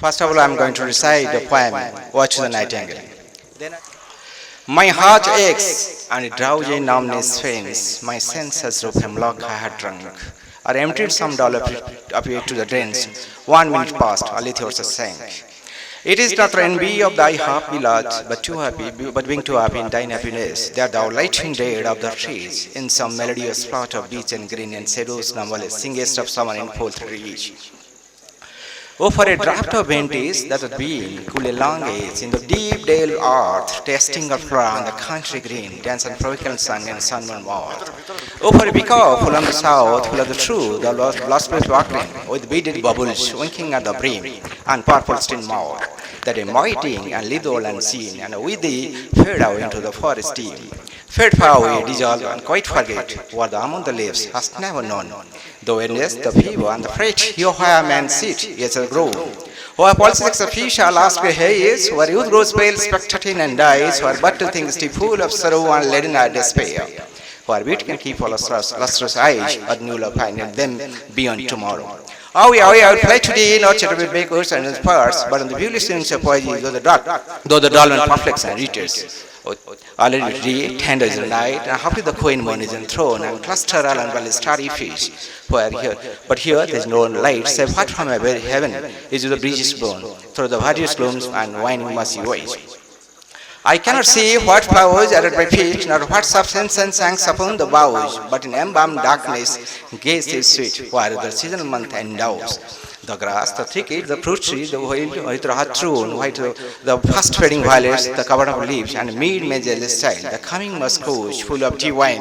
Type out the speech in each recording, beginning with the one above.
First of all, I am going to recite the poem, Watch the Nightingale. My heart aches, and drowsy numbness faints. My senses of hemlock I had drunk, or emptied some dollar appeared to the drains. 1 minute passed, a little sank. It is not the envy of thy happy lot, but being too happy in thine happiness, that thou lighting dead of the trees, in some melodious plot of beach and green and shadows numberless, singest of summer in full reach. Oh, for a draught of vintage that would be cool a long age in the deep dale earth, tasting of flower on the country green, dance and provocal sun and sunburn mouth. Oh, for a peacock full on the south, full of the true, the lost place walking, with beaded bubbles winking at the brim, and purple still mouth, that a mighty and lithe old unseen, and with thee fade away into the forest deep. Fade far away, dissolve, and quite forget what the among the leaves hast never known. Though endless the fever and the freight, here where man sit, yes a grow. Where politics of fish are last grey haze, where youth grows pale, spectating and dies, where but to things deep full of sorrow and leaden our despair. Where wit can keep all lustrous eyes, but new love finding them beyond tomorrow. Oh, I will play today, not chat with bakers and spurs, but on the beauty strings of poesy, though the dull and perfect and readers. Already day, tender is the night, and happy the queen moon is enthroned, and cluster around by the starry fish. But here there is no light, save what from a very heaven is the breezes blown, through the various glooms and winding mercy ways. I cannot see what flowers are at my feet, nor what substance hangs upon the boughs, but in embalmed darkness gaze is sweet, while the seasonal month endows. The grass, the thicket, the fruit tree, the white hearthstone, the fast fading violets, the cover of leaves, and mid-major style, the coming muscoosh full of tea wine,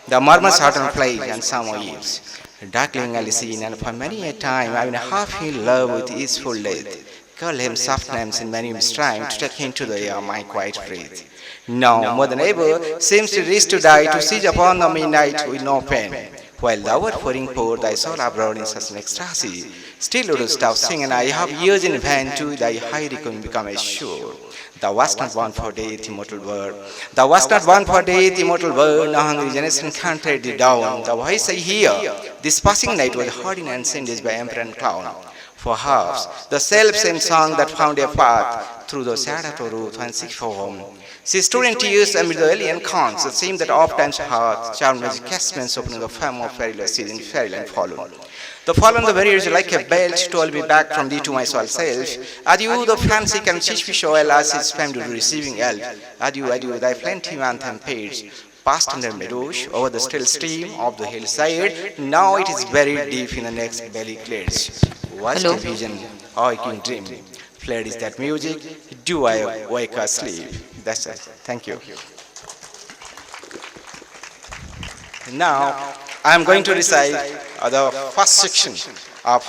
the murmurs autumn flies and summer eves. Darkling Alicine, and for many a time I've been half in love with easeful death. Call him soft names in many trying to take into the air my quiet breath. Now, more than ever, seems to reach to die, to siege upon the midnight with no pain. While thou art pouring forth thy soul abroad in such an ecstasy, still wouldst thou sing, and I have years in vain to thy high requiem become assured. Thou wast not born for death, immortal bird. Thou wast not born for death, immortal bird. No hungry generation can't tread thee down. The voice I hear, this passing night was heard in ancient days by emperor and clown. For halves, the self-same song that found a path through the sad road and seek for home. She stood in tears amid the alien cons. It seemed that oft times heart charmed magic castments opening the fame of fairyland season, fairyland fallen. The fallen the barriers like a belt to all me back from thee to my soul self. Adieu, the fancy can teach fish oil as its fame to receiving help. Adieu, thy plenty anthem page. Past under meadows, over the still stream of the hillside. Now it is buried deep in the next belly clears. Watch the vision, I can dream. Fled is that music, do I wake or sleep? That's it. Thank you. Now, I am going to recite the first section of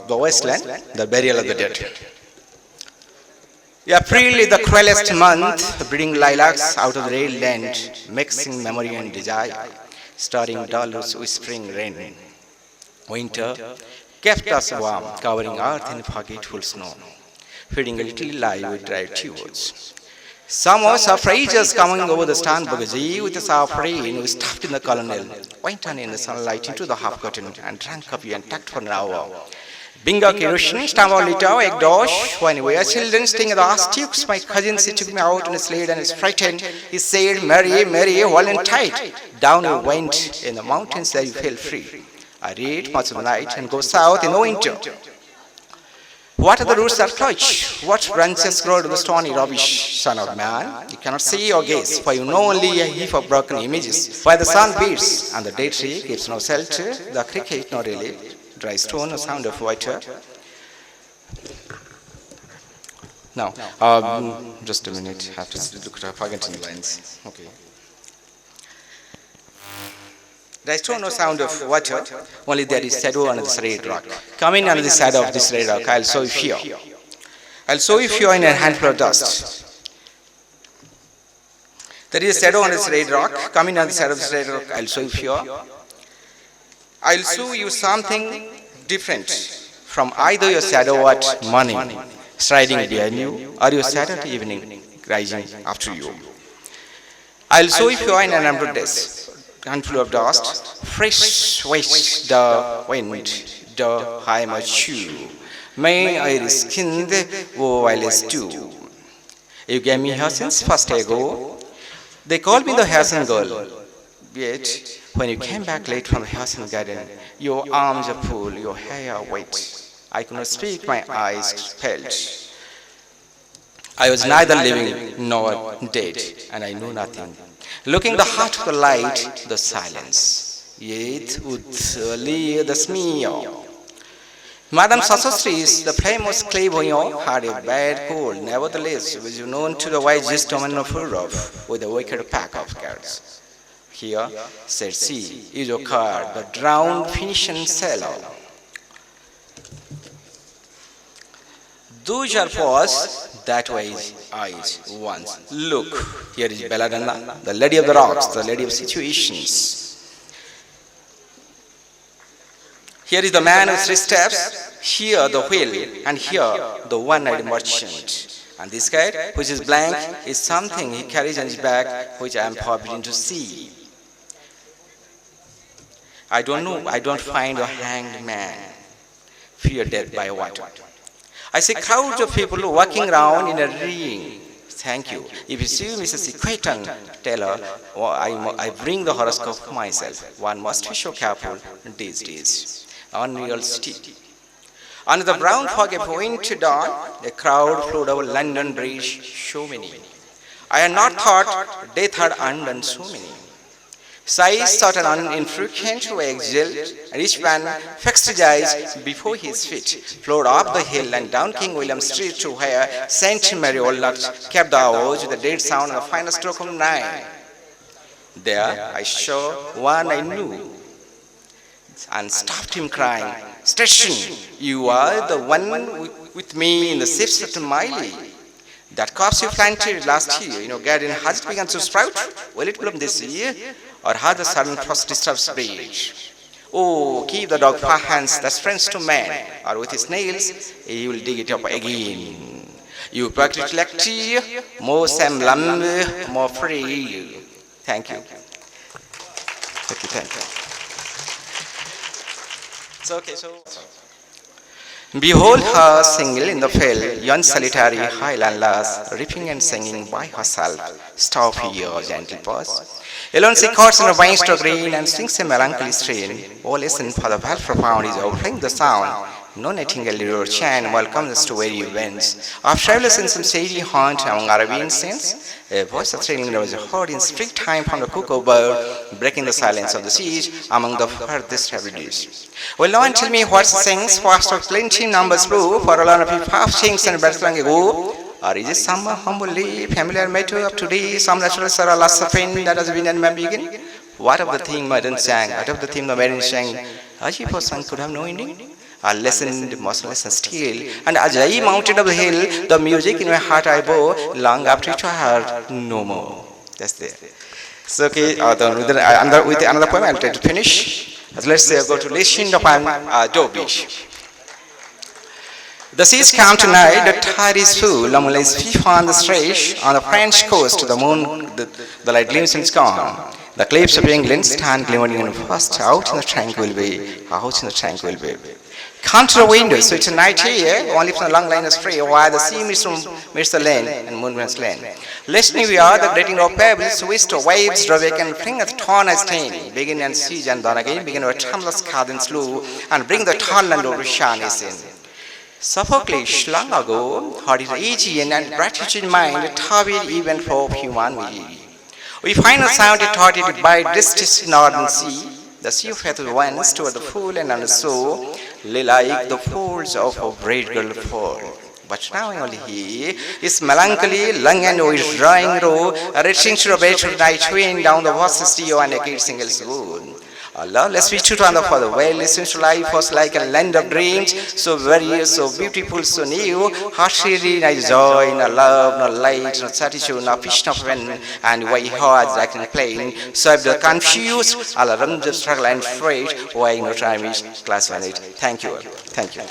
the wasteland, the burial of the dead. April is the cruelest month, breeding lilacs out of the red land, mixing memory and desire, starting dullness with spring rain. Winter kept us warm, covering earth in forgetful snow, feeding a little lie with dry tears. Summer suffrages coming over the stand bagaji with a soft rain was stuffed in the colonel, went on in the sunlight into the half curtain and drank coffee and tucked for an hour. Binga kerosene, stammer liter, egg dosh. When we were children staying at the Astutes, my cousin took me out in a sled and is frightened. He said, Mary, Mary, well and tight. Down we went in the mountains there you felt free. I read much of the night and go south in the winter. What are the roots that clutch? What branches grow to the stony rubbish, son of man? You cannot see or gaze, for you know only a heap of broken images. Where the sun beats and the dead tree gives no shelter, the cricket not really. Dry stone, no sound of water. Now, just a minute, I have to look at forgetting lines. Okay. There is no sound of water, only there is shadow on this red rock. Coming under the shadow of this red rock, I'll show you fear. I'll show you fear in a handful of dust. There is a shadow on this red rock. Coming under the shadow of this red rock, I'll show you fear. I'll show you something different from either your shadow at morning, striding behind you, or your shadow at evening, rising after you. I'll show you fear in an empty desk. Handful of dust, fresh waste the wind, the high mature. May I skinned wireless too. You gave me hyacinths first ago. They called me the hyacinth girl. Yet, when you came back late from the hyacinth garden, your arms are full, your hair wet. I could not speak, my eyes felt. I was neither living nor dead, and I knew nothing. Looking the heart of the light, the silence, yet would leave the smear. Madame Sasostris, the famous clairvoyant, had a bad cold. Nevertheless, was known to the wisest woman of Europe, with a wicked pack of cards. Here, said she, is your card, the drowned Phoenician sailor. Those are paws, that wise eyes once. Look, here is Belladonna, the lady of the rocks, the lady of situations. Here is the man with 3 steps, here the whale, and here the one-eyed merchant. And this cat, which is blank, is something he carries on his back, which I am forbidden to see. I don't know, I don't find a hanged man, fear death by water. I see crowds of people walking around in a ring. Thank you. If you see Mrs. Equaton, tell her, I bring the horoscope myself. One must be so careful these days. Unreal city. Under the brown fog of winter dawn, a crowd flowed over London Bridge, so many. I had not thought death had undone so many. Sighs sought an infrequent exile, and each man fixed his eyes before his feet, flowed up the hill and down King William Street to where St. Mary Oldnut kept the hours with the dead sound and the final stroke of 9. There I saw one I knew and stopped him crying, "Station, you are the one with me in the 6th mile. That corpse you planted last year, garden, has it begun to sprout? Will it bloom this year? Or has the sudden frost disturbed spread? Oh, keep the dog for hands that's friends to man, or with his nails, he will dig it up again. You practice lecture, more Sam Lamb, more free." Thank you. Thank you. It's okay, so. Behold her single in the field, yon solitary highland lass, reaping and singing by herself. Stop here, gentle pause. Alone she cuts in a wainscot green and sings a melancholy strain. Oh, listen, for the well profound is offering the sound. No nightingale or chant welcomes us to weary winds. Of travelers in some shady haunt among Arabian saints, a voice of thrilling was heard in springtime from the cuckoo bird, breaking the silence of the siege among the furthest refugees. Well, no one tell me what sings, fast of plenty numbers prove, for a lot of people half sings and bells long ago. Or is it some humbly familiar matter of today, some natural sorrow, loss of pain that has been and may begin? What of the theme Maiden sang, what of the theme the maiden sang, Ajipo's song could have no ending? I listened motionless and still, and as I mounted up the hill, the music in my heart I bore, long after it I heard no more. That's there. So, okay, with another poem I'll try to finish. Let's go to listen to poem Dobish. The seas come tonight, the tide is full, the moon is fifth on the stretch, on the French coast, the moon, the light gleams and it's gone. The cliffs of England stand glimmering and fast, out in the tranquil bay, out in the tranquil bay. Come to the window, so it's a night here, only from the long line of spray, while the sea meets the land and moon meets land. Listening we are, the grating of pebbles, whist of waves, draw back and fling at the torn as stain, begin and siege and then again, begin with a tremulous cadence slow, and bring the tall land over Shanis in. Sophocles long ago had his Aegean and British in mind a turbid event for humanity. We find a sound retorted by distress northern sea. The sea of faithful ones toward the full and so lay like the folds of a brave girl fall. But now only he is melancholy, long and is drawing row, a reaching to the bed of night wind down the vast sea and a great single swoon. Allah, let's be true to another for the well, listen to life was like a land of dreams, so various, so beautiful, so new, heart-sharing, no joy, no love, no light, no certitude, no fish, no wind, and why hearts like in plain, so if the confused, alarmed, struggle and afraid, why no time is class on it. Thank you. Thank you.